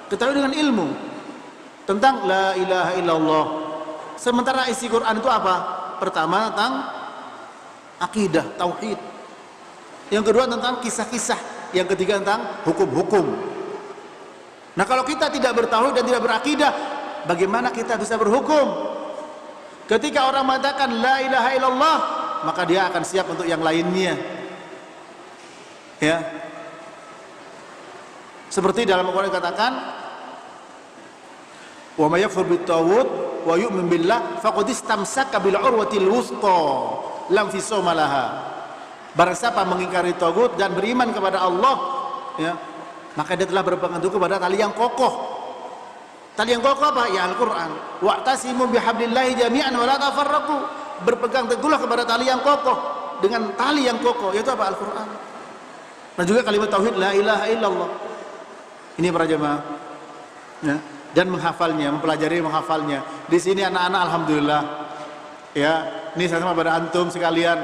Ketahui dengan ilmu tentang la ilaha illallah. Sementara isi Quran itu apa? Pertama tentang akidah, tauhid. Yang kedua tentang kisah-kisah. Yang ketiga tentang hukum-hukum. Nah, kalau kita tidak bertauhid dan tidak berakidah, bagaimana kita bisa berhukum? Ketika orang mengatakan la ilaha illallah, maka dia akan siap untuk yang lainnya. Ya. Seperti dalam Al-Quran dikatakan, wa may yakfur bit-taghut wa yu'min billah faqad istamsaka bil urwatil wuthqa lam fisama laha. Barang siapa mengingkari taghut dan beriman kepada Allah, ya, maka dia telah berpegang teguh kepada tali yang kokoh. Tali yang kokoh apa? Ya, Al-Quran. Wa'tasimu bihablillahi jami'an wa la tafarraqu. Berpegang teguhlah kepada tali yang kokoh, dengan tali yang kokoh, yaitu apa? Al-Quran. Dan juga kalimat tauhid la ilaha illallah. Ini para jemaah, ya, dan menghafalnya, mempelajari menghafalnya. Di sini anak-anak alhamdulillah, ya, ini sama pada antum sekalian.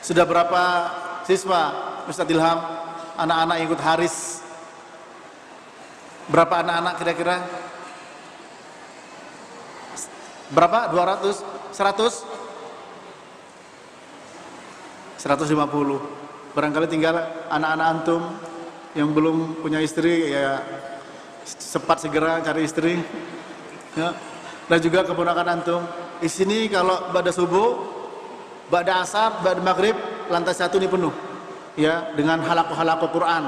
Sudah berapa siswa Ustaz Ilham, anak-anak yang ikut haris? Berapa anak-anak kira-kira? Berapa? 200? 100? 150. Barangkali tinggal anak-anak antum yang belum punya istri, ya cepat segera cari istri, ya. Dan juga keponakan antum. Di sini kalau pada subuh, pada asar, pada maghrib, lantai 1 ini penuh, ya, dengan halakoh-halakoh Quran.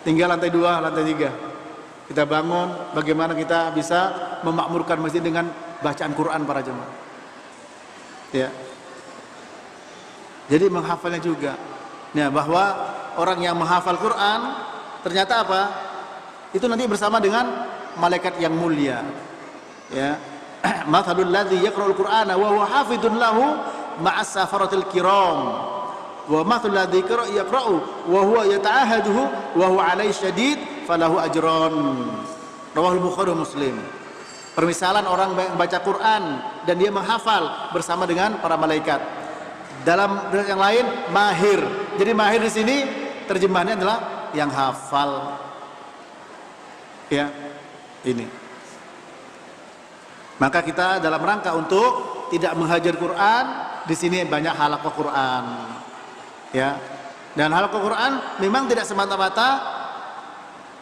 Tinggal lantai 2, lantai 3. Kita bangun, bagaimana kita bisa memakmurkan masjid dengan bacaan Quran para jemaah. Ya. Jadi menghafalnya juga. Ya, bahwa orang yang menghafal Quran ternyata apa? Itu nanti bersama dengan malaikat yang mulia. Ya. Mathalul ladzi yaqra'ul Qur'ana wa huwa hafidun lahu ma'as safaratil kiram. Wa mathalul ladzi yaqra'u wa huwa yata'ahaduhu wa huwa 'alaihi syadid falahu ajran. Rawahul Bukhari Muslim. Permisalan orang yang baca Quran dan dia menghafal bersama dengan para malaikat. Dalam yang lain mahir. Jadi mahir di sini terjemahannya adalah yang hafal. Ya, ini. Maka kita dalam rangka untuk tidak menghajar Quran, di sini banyak halaqah Quran. Ya. Dan halaqah Quran memang tidak semata-mata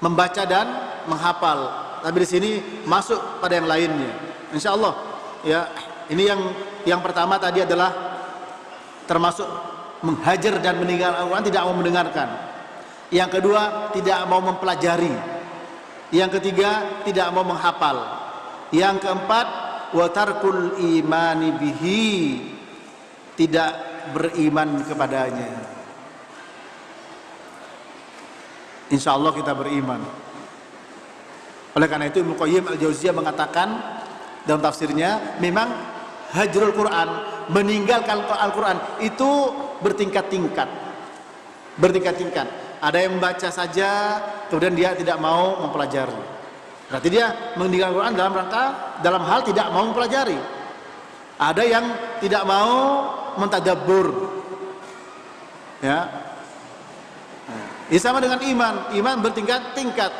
membaca dan menghafal, tapi di sini masuk pada yang lainnya. Insyaallah. Ya, ini yang pertama tadi adalah termasuk menghajar dan meninggal Al-Quran, tidak mau mendengarkan. Yang kedua, tidak mau mempelajari. Yang ketiga, tidak mau menghafal. Yang keempat, wa tarkul imani bihi, tidak beriman kepadanya. Insyaallah kita beriman. Oleh karena itu Ibnu Qayyim Al-Jauziyah mengatakan dalam tafsirnya, memang hajrul Quran, meninggalkan Al-Quran itu bertingkat-tingkat. Bertingkat-tingkat. Ada yang membaca saja, kemudian dia tidak mau mempelajari. Berarti dia meninggalkan Al-Quran dalam hal tidak mau mempelajari. Ada yang tidak mau mentadabbur. Ya. Ini sama dengan iman bertingkat-tingkat.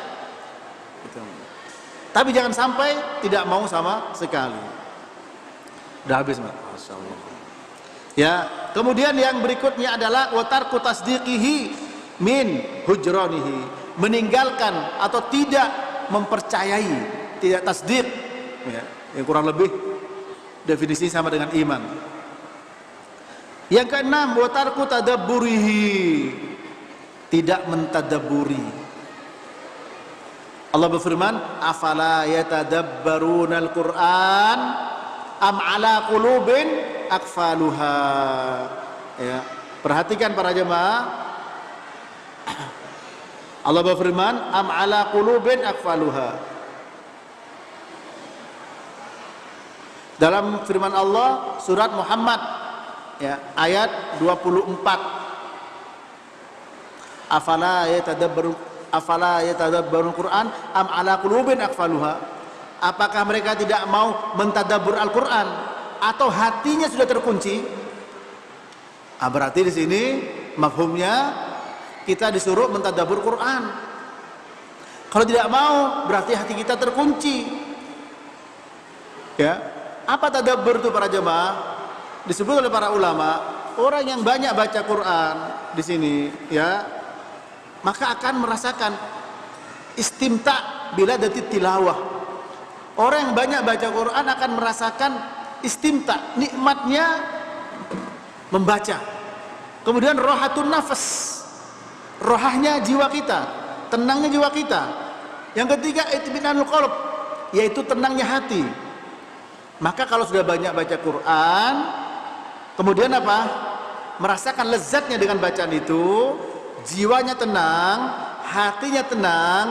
Tapi jangan sampai tidak mau sama sekali. Udah habis, Mas. Masyaallah. Ya, kemudian yang berikutnya adalah wa tarku tasdiqihi min hujranihi, meninggalkan atau tidak mempercayai, tidak tasdiq, ya, Yang kurang lebih definisi sama dengan iman. Yang keenam, wa tarku tadabburihi, tidak mentadabburi. Allah berfirman, afala yatadabbarunal Qur'an am ala qulubin aqfaluha. Ya, perhatikan para jemaah. Allah berfirman, am ala qulubin aqfaluha. Dalam firman Allah surat Muhammad, ya, ayat 24. Afala yatadabbarun Qur'an am ala qulubin aqfaluha. Apakah mereka tidak mau mentadabbur Al-Qur'an atau hatinya sudah terkunci? Berarti di sini mafhumnya kita disuruh mentadabbur Quran. Kalau tidak mau, berarti hati kita terkunci. Ya, apa tadabbur itu para jemaah? Disebut oleh para ulama, orang yang banyak baca Quran di sini, ya, maka akan merasakan istimta bila datit tilawah. Orang yang banyak baca Quran akan merasakan istimta, nikmatnya membaca. Kemudian rohatun nafas, rohahnya jiwa kita, tenangnya jiwa kita. Yang ketiga, itminanul qalb, yaitu tenangnya hati. Maka kalau sudah banyak baca Quran, kemudian apa? Merasakan lezatnya dengan bacaan itu, jiwanya tenang, hatinya tenang,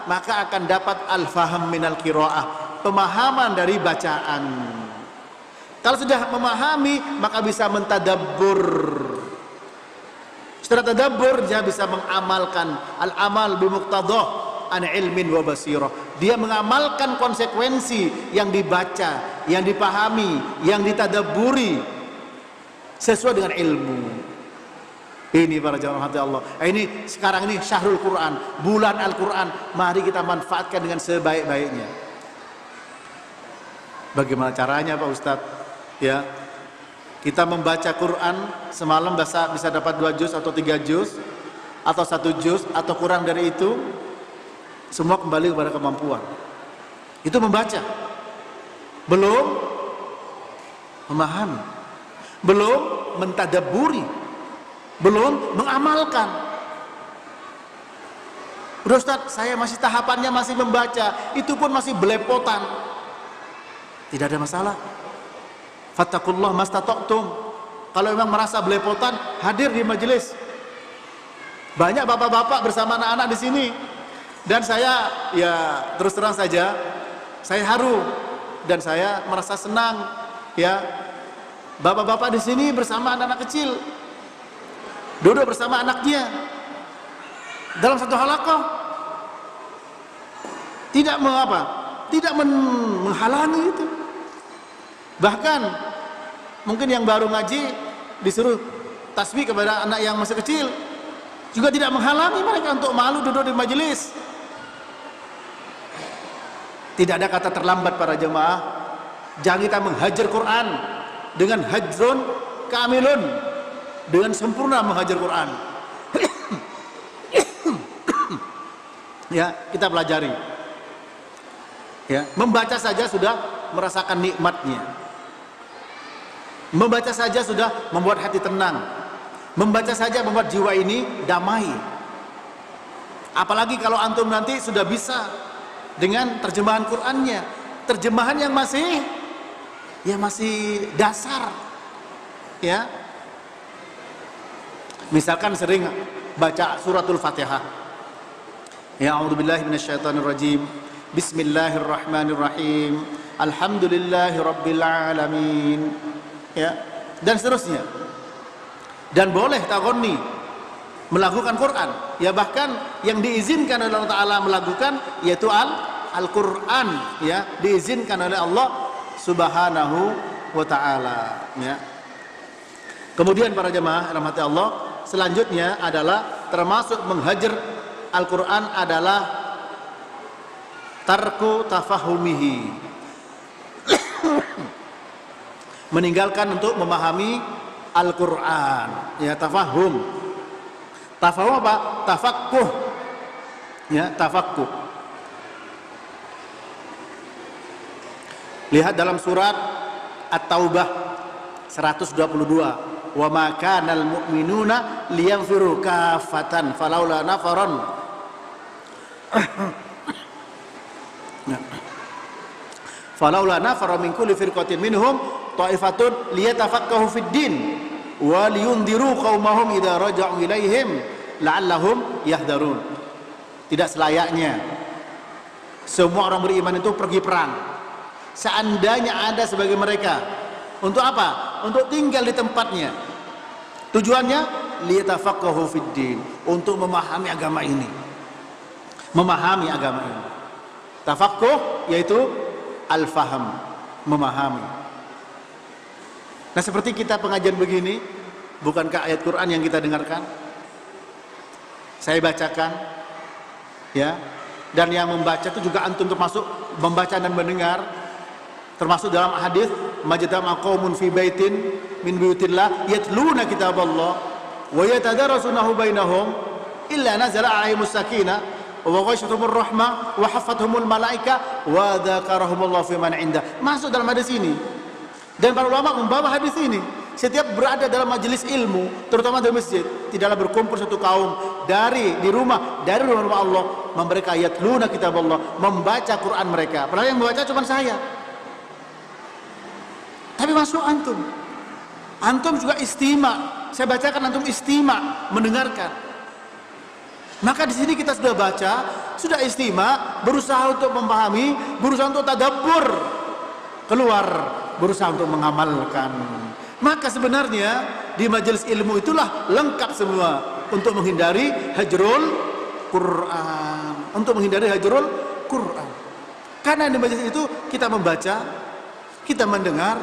maka akan dapat al-faham minal qiraah, pemahaman dari bacaan. Kalau sudah memahami, maka bisa mentadabbur. Setelah tadabbur, dia bisa mengamalkan. Al-amal bimuqtadah an ilmin wa basirah. Dia mengamalkan konsekuensi yang dibaca, yang dipahami, yang ditadabburi sesuai dengan ilmu. Ini para jamaah hati Allah. Ini sekarang ini syahrul Quran, bulan Al-Quran. Mari kita manfaatkan dengan sebaik-baiknya. Bagaimana caranya Pak Ustadz? Ya, kita membaca Quran semalam bisa dapat 2 juz atau 3 juz atau 1 juz atau kurang dari itu, semua kembali kepada kemampuan. Itu membaca, belum memahami, belum mentadabburi, belum mengamalkan. Udah Ustaz, saya masih tahapannya masih membaca, itu pun masih belepotan. Tidak ada masalah. Fattakullah mastata'tum. Kalau memang merasa belepotan, hadir di majelis. Banyak bapak-bapak bersama anak-anak di sini. Dan saya, ya terus terang saja, saya haru dan saya merasa senang, ya. Bapak-bapak di sini bersama anak-anak kecil, duduk bersama anaknya dalam satu halaqah, tidak mengapa, tidak menghalangi itu. Bahkan mungkin yang baru ngaji disuruh tasbih kepada anak yang masih kecil, juga tidak menghalangi mereka untuk malu duduk di majelis. Tidak ada kata terlambat para jemaah. Jangan kita menghajar Quran dengan hajrun kamilun, dengan sempurna menghajar Quran. Ya, kita pelajari. Ya, membaca saja sudah merasakan nikmatnya. Membaca saja sudah membuat hati tenang. Membaca saja membuat jiwa ini damai. Apalagi kalau antum nanti sudah bisa dengan terjemahan Qur'annya, terjemahan yang masih dasar, ya. Misalkan sering baca suratul Fatihah. Ya, a'udzubillahi minasyaitonirrajim. Bismillahirrahmanirrahim. Alhamdulillahirabbil alamin. Ya, dan seterusnya. Dan boleh taghonni melakukan Quran. Ya, bahkan yang diizinkan oleh Allah Ta'ala melakukan yaitu Al-Quran, ya, diizinkan oleh Allah Subhanahu wa Ta'ala, ya. Kemudian para jemaah rahmati Allah, selanjutnya adalah termasuk menghajar Al-Quran adalah tarku tafahumihi, meninggalkan untuk memahami Al-Quran, ya, tafahum. Tafahum apa? Tafakkuh, ya, tafakkuh. Lihat dalam surat At-Taubah 122, wa ma kanal mu'minuna liyanfiru kafatan falaula nafaron falaula nafara min kulli firqatin minhum ta'ifatun liyatafaqahu fid din wa liyundiru qaumahum idza raja'u ilaihim la'allahum yahdharun. Tidak selayaknya semua orang beriman itu pergi perang seandainya ada sebagai mereka. Untuk apa? Untuk tinggal di tempatnya. Tujuannya liyatafaqahu fid din, untuk memahami agama ini. Memahami agama ini. Tafaqquh yaitu al-faham, memahami. Nah, seperti kita pengajian begini, bukankah ayat Quran yang kita dengarkan? Saya bacakan, ya. Dan yang membaca itu juga antum termasuk membaca dan mendengar. Termasuk dalam hadis, majtama qaumun fi baitin min buyutillah yatluna kitaballah wa yatadarasunahu bainahum illa nazala alaihimus sakinah wa ghashiyatuhumur rahmah wa hafathumul malaika wa dzakarahumullahu fi man indah. Masuk dalam hadis ini. Dan para ulama membawa hadis ini. Setiap berada dalam majelis ilmu, terutama di masjid, tidaklah berkumpul satu kaum dari rumah Allah, mereka yatluna kitaballah, membaca Quran mereka. Padahal yang membaca cuma saya. Tapi masuk antum. Antum juga istima. Saya bacakan, antum istima, mendengarkan. Maka di sini kita sudah baca, sudah istima, berusaha untuk memahami, berusaha untuk tadabbur, keluar, berusaha untuk mengamalkan. Maka sebenarnya di majelis ilmu itulah lengkap semua untuk menghindari hajrul Quran. Untuk menghindari hajrul Quran. Karena di majelis itu kita membaca, kita mendengar,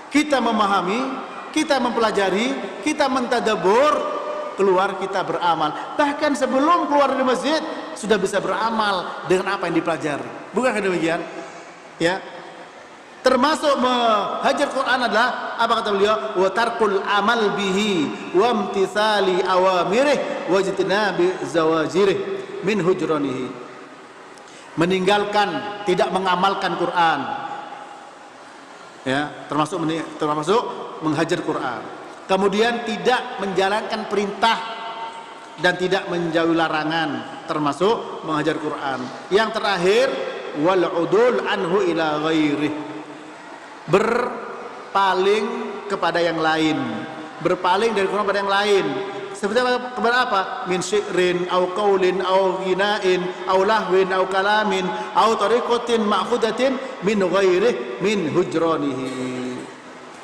kita memahami, kita mempelajari, kita mentadabbur, keluar kita beramal. Bahkan sebelum keluar dari masjid sudah bisa beramal dengan apa yang dipelajari. Bukankah demikian? Ya. Termasuk menghajar Quran adalah apa kata beliau? Wa tarkul amal bihi wa imtithali awamirih wa jitnabi zawajirih min hujranihi. Meninggalkan, tidak mengamalkan Quran. Ya, termasuk menghajar Quran. Kemudian tidak menjalankan perintah dan tidak menjauhi larangan, termasuk menghajar Quran. Yang terakhir wal udul anhu ila ghairih. Berpaling kepada yang lain, berpaling dari Quran kepada yang lain. Seperti apa? Kepada apa? Min syi'rin au qaulin au ghinain au lahwin au kalamin au tariqatin ma'khudatin min ghairih min hujranihi.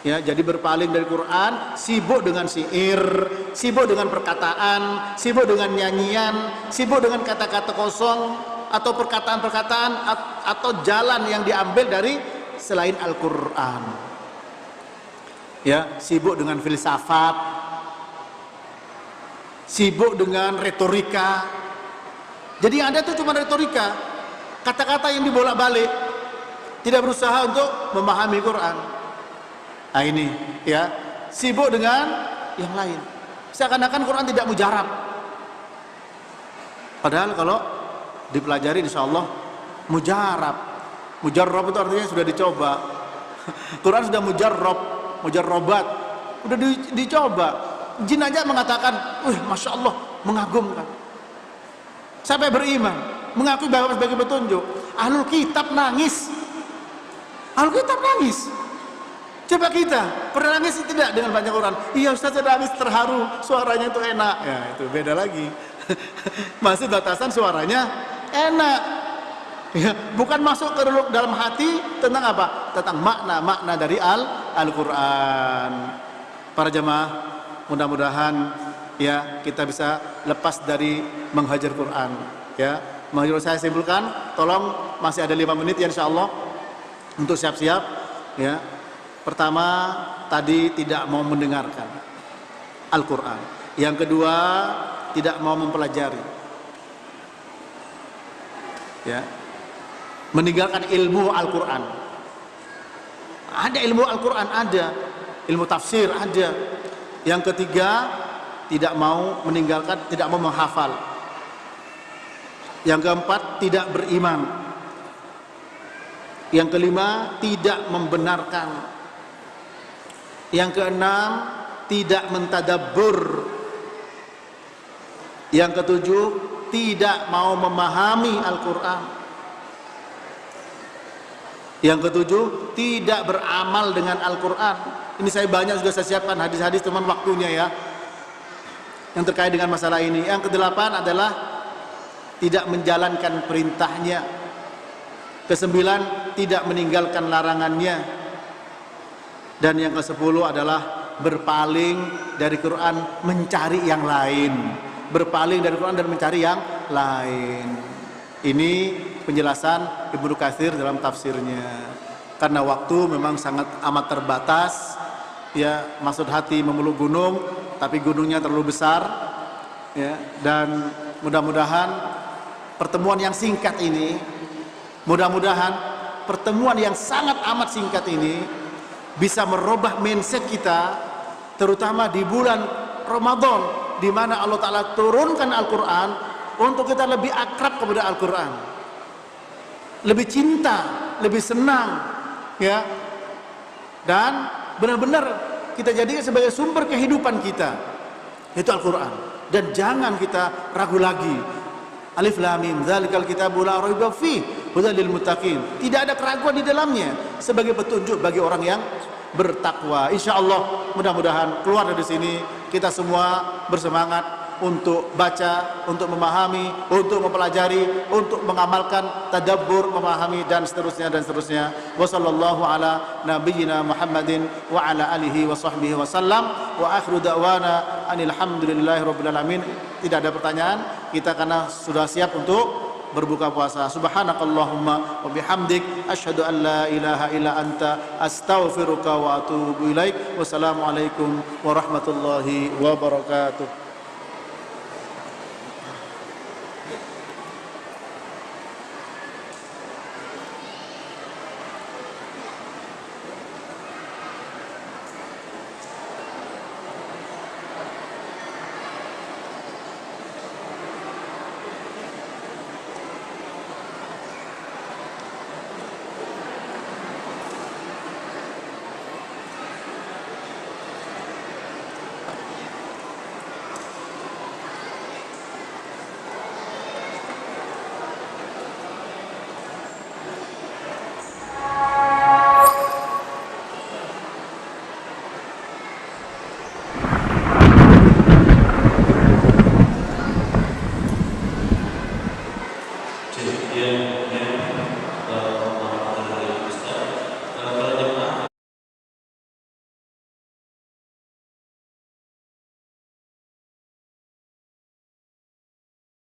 Ya, jadi berpaling dari Quran, sibuk dengan syair, sibuk dengan perkataan, sibuk dengan nyanyian, sibuk dengan kata-kata kosong atau perkataan-perkataan atau jalan yang diambil dari selain Al-Quran. Ya, sibuk dengan filsafat, sibuk dengan retorika. Jadi yang ada itu cuma retorika, kata-kata yang dibolak-balik, tidak berusaha untuk memahami Quran. Nah ini, ya, sibuk dengan yang lain. Seakan-akan Quran tidak mujarab. Padahal kalau dipelajari insya Allah mujarab. Mujarrab itu artinya sudah dicoba. Quran sudah mujarrobat, sudah dicoba. Jin aja mengatakan, masya Allah, mengagumkan. Sampai beriman, mengakui bahwa sebagai petunjuk. Ahlul kitab nangis. Ahlul kitab nangis. Coba kita pernah nangis tidak dengan banyak Quran? Iya Ustaz, saya nangis terharu, suaranya itu enak. Ya itu beda lagi. Masih batasan suaranya enak. Ya, bukan masuk ke dalam hati tentang apa? Tentang makna-makna dari Al-Quran. Para jemaah, mudah-mudahan ya kita bisa lepas dari menghajar Quran. Ya, saya simpulkan, tolong masih ada 5 menit ya insyaallah untuk siap-siap. Ya, pertama tadi tidak mau mendengarkan Al-Quran. Yang kedua tidak mau mempelajari. Ya. Meninggalkan ilmu Al-Quran. Ada ilmu Al-Quran, ada ilmu tafsir, ada. Yang ketiga tidak mau meninggalkan, tidak mau menghafal. Yang keempat tidak beriman. Yang kelima, tidak membenarkan. Yang keenam, tidak mentadabbur. Yang ketujuh, tidak mau memahami Al-Quran. Yang ketujuh, tidak beramal dengan Al-Quran. Ini saya banyak sudah saya siapkan hadis-hadis, teman, waktunya ya, yang terkait dengan masalah ini. Yang kedelapan adalah tidak menjalankan perintahnya. Kesembilan, tidak meninggalkan larangannya. Dan yang kesepuluh adalah berpaling dari Quran, mencari yang lain. Berpaling dari Quran dan mencari yang lain. Ini penjelasan Ibnu Katsir dalam tafsirnya. Karena waktu memang sangat amat terbatas, ya, maksud hati memeluk gunung, tapi gunungnya terlalu besar, ya. Dan mudah-mudahan pertemuan yang singkat ini, mudah-mudahan pertemuan yang sangat amat singkat ini bisa merubah mindset kita, terutama di bulan Ramadan, di mana Allah Ta'ala turunkan Al-Quran untuk kita lebih akrab kepada Al-Quran, lebih cinta, lebih senang, ya, dan benar-benar kita jadikan sebagai sumber kehidupan kita, itu Al-Quran. Dan jangan kita ragu lagi. Alif Lam Mim, dzalikal kitabu la raiba fihi hudan lil muttaqin. Tidak ada keraguan di dalamnya, sebagai petunjuk bagi orang yang bertakwa. Insyaallah, mudah-mudahan keluar dari sini kita semua bersemangat untuk baca, untuk memahami, untuk mempelajari, untuk mengamalkan, tadabbur, memahami, dan seterusnya dan seterusnya. Wassallallahu ala nabiyyina Muhammadin wa ala alihi wa sahbihi wasallam. Wa akhiru da'wana anil hamdulillahi rabbil alamin. Tidak ada pertanyaan kita karena sudah siap untuk berbuka puasa. Subhanakallahumma wa bihamdik asyhadu an la ilaha illa anta astaghfiruka wa atubu ilaik. Wassalamualaikum warahmatullahi wabarakatuh.